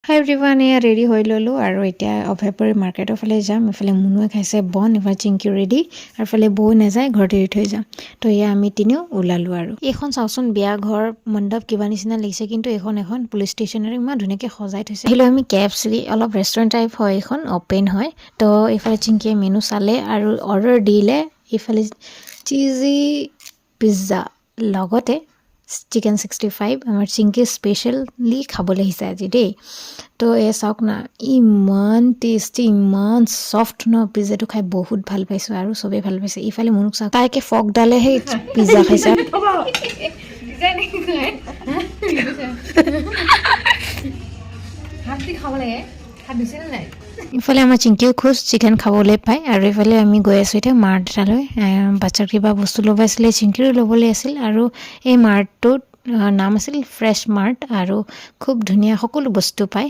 হাই everyone এয়া ready হৈ ল'লোঁ আৰু এতিয়া অভয়পুৰী মাৰ্কেটৰ ফালে যাম এফালে মুনুৱে খাইছে বন এফালে চিংকিও ৰেডি আৰু এফালে বৌ নাযায় ঘৰতে এৰি থৈ যাম তো এয়া আমি তিনিও ওলালোঁ আৰু এইখন চাওঁচোন বিয়া ঘৰ মণ্ডপ কিবা নিচিনা লাগিছে কিন্তু এখন পুলিচ ষ্টেচনৰ ইমান ধুনীয়াকৈ সজাই থৈছে আহিলোঁ আমি KFC অলপ ৰেষ্টুৰেণ্ট টাইপ হয় এইখন অপেন হয় তো এইফালে চিংকিয়ে মেনু চালে আৰু অৰ্ডাৰ দিলে এইফালে চিজি পিজ্জা লগতে চিকেন 65 আমাৰ চিংকি স্পেচিয়েলি খাবলৈ আহিছে আজি দেই তো এই চাওক না ইমান টেষ্টি ইমান সফট ন পিজ্জাটো খাই বহুত ভাল পাইছোঁ আৰু চবেই ভাল পাইছে ইফালে মুনুক চাওক তাইকে ফকডালে সেই পিজ্জা খাইছে ইফালে আমাৰ চিংকিও খুচ চিকেন খাবলৈ পায় আৰু ইফালে আমি গৈ আছোঁ এতিয়া মাৰ্ট এটালৈ বাচ্চাৰ কিবা বস্তু ল'ব আছিলে চিংকিৰো ল'বলৈ আছিল আৰু এই মাৰ্টটোত নাম আছিল ফ্ৰেছ মাৰ্ট আৰু খুব ধুনীয়া সকলো বস্তু পায়